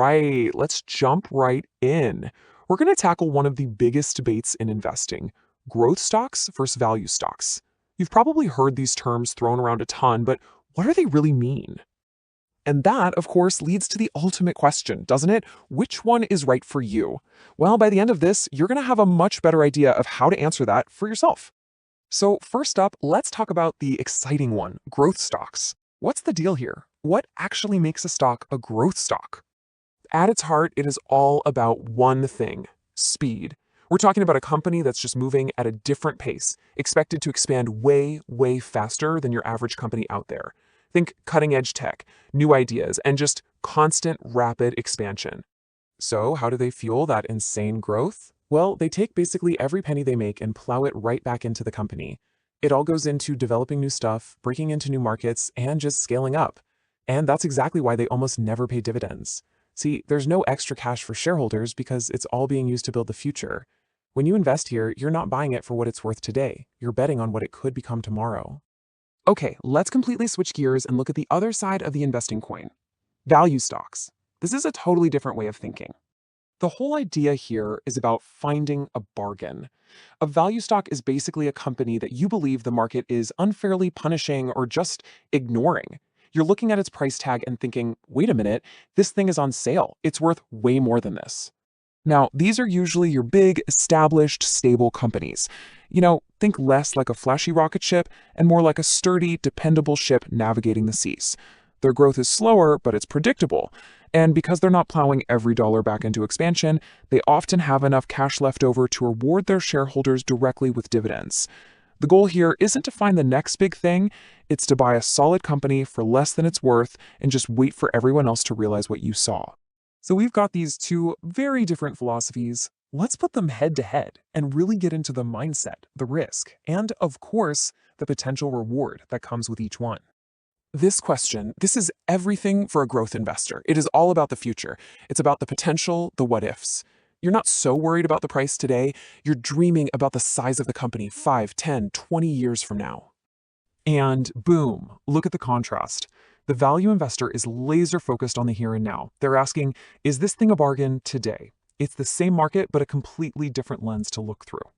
right, let's jump right in. We're going to tackle one of the biggest debates in investing: growth stocks versus value stocks. You've probably heard these terms thrown around a ton, but what do they really mean? And that, of course, leads to the ultimate question, doesn't it? Which one is right for you? Well, by the end of this, you're going to have a much better idea of how to answer that for yourself. So, first up, let's talk about the exciting one: growth stocks. What's the deal here? What actually makes a stock a growth stock? At its heart, it is all about one thing: speed. We're talking about a company that's just moving at a different pace, expected to expand way, way faster than your average company out there. Think cutting edge tech, new ideas, and just constant, rapid expansion. So, how do they fuel that insane growth? Well, they take basically every penny they make and plow it right back into the company. It all goes into developing new stuff, breaking into new markets, and just scaling up. And that's exactly why they almost never pay dividends. See, there's no extra cash for shareholders because it's all being used to build the future. When you invest here, you're not buying it for what it's worth today. You're betting on what it could become tomorrow. Okay, let's completely switch gears and look at the other side of the investing coin: value stocks. This is a totally different way of thinking. The whole idea here is about finding a bargain. A value stock is basically a company that you believe the market is unfairly punishing or just ignoring. You're looking at its price tag and thinking, wait a minute, this thing is on sale. It's worth way more than this. Now, these are usually your big, established, stable companies. Think less like a flashy rocket ship and more like a sturdy, dependable ship navigating the seas. Their growth is slower, but it's predictable. And because they're not plowing every dollar back into expansion, they often have enough cash left over to reward their shareholders directly with dividends. The goal here isn't to find the next big thing, it's to buy a solid company for less than it's worth and just wait for everyone else to realize what you saw. So we've got these two very different philosophies. Let's put them head to head and really get into the mindset, the risk, and of course, the potential reward that comes with each one. This is everything for a growth investor. It is all about the future. It's about the potential, the what ifs. You're not so worried about the price today, you're dreaming about the size of the company 5, 10, 20 years from now. And boom, look at the contrast. The value investor is laser focused on the here and now. They're asking, is this thing a bargain today? It's the same market, but a completely different lens to look through.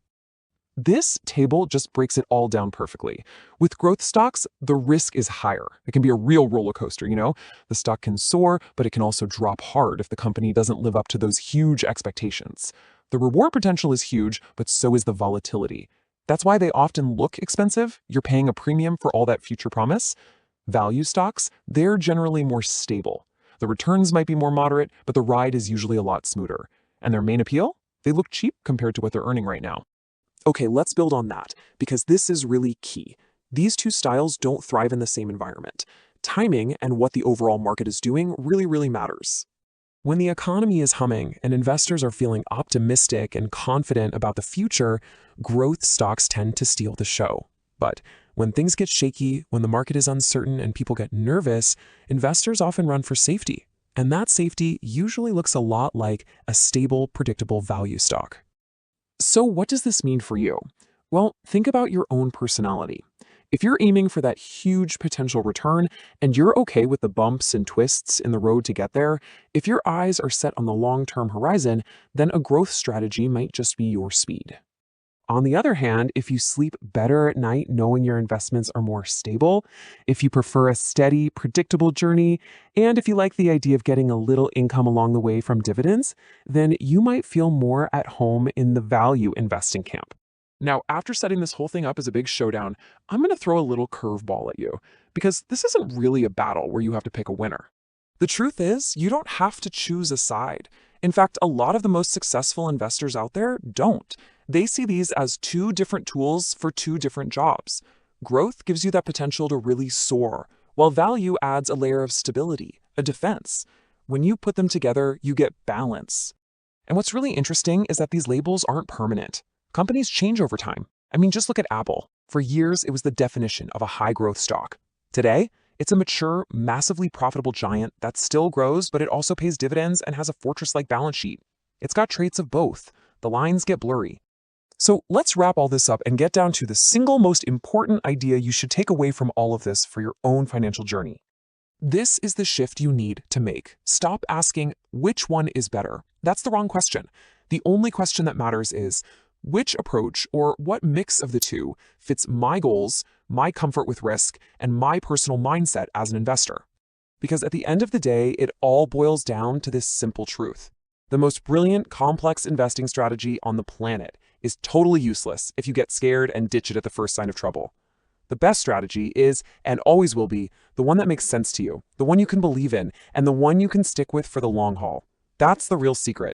This table just breaks it all down perfectly. With growth stocks, the risk is higher. It can be a real roller coaster, The stock can soar, but it can also drop hard if the company doesn't live up to those huge expectations. The reward potential is huge, but so is the volatility. That's why they often look expensive. You're paying a premium for all that future promise. Value stocks, they're generally more stable. The returns might be more moderate, but the ride is usually a lot smoother. And their main appeal? They look cheap compared to what they're earning right now. Okay, let's build on that, because this is really key. These two styles don't thrive in the same environment. Timing and what the overall market is doing really matters. When the economy is humming and investors are feeling optimistic and confident about the future, growth stocks tend to steal the show. But when things get shaky, when the market is uncertain and people get nervous, investors often run for safety. And that safety usually looks a lot like a stable, predictable value stock. So what does this mean for you? Well, think about your own personality. If you're aiming for that huge potential return and you're okay with the bumps and twists in the road to get there, if your eyes are set on the long-term horizon, then a growth strategy might just be your speed. On the other hand, if you sleep better at night knowing your investments are more stable, if you prefer a steady, predictable journey, and if you like the idea of getting a little income along the way from dividends, then you might feel more at home in the value investing camp. Now, after setting this whole thing up as a big showdown, I'm going to throw a little curveball at you, because this isn't really a battle where you have to pick a winner. The truth is, you don't have to choose a side. In fact, a lot of the most successful investors out there don't. They see these as two different tools for two different jobs. Growth gives you that potential to really soar, while value adds a layer of stability, a defense. When you put them together, you get balance. And what's really interesting is that these labels aren't permanent. Companies change over time. Just look at Apple. For years, it was the definition of a high-growth stock. Today, it's a mature, massively profitable giant that still grows, but it also pays dividends and has a fortress-like balance sheet. It's got traits of both. The lines get blurry. So let's wrap all this up and get down to the single most important idea you should take away from all of this for your own financial journey. This is the shift you need to make. Stop asking, which one is better? That's the wrong question. The only question that matters is, which approach or what mix of the two fits my goals, my comfort with risk, and my personal mindset as an investor? Because at the end of the day, it all boils down to this simple truth. The most brilliant, complex investing strategy on the planet is totally useless if you get scared and ditch it at the first sign of trouble. The best strategy is, and always will be, the one that makes sense to you, the one you can believe in, and the one you can stick with for the long haul. That's the real secret.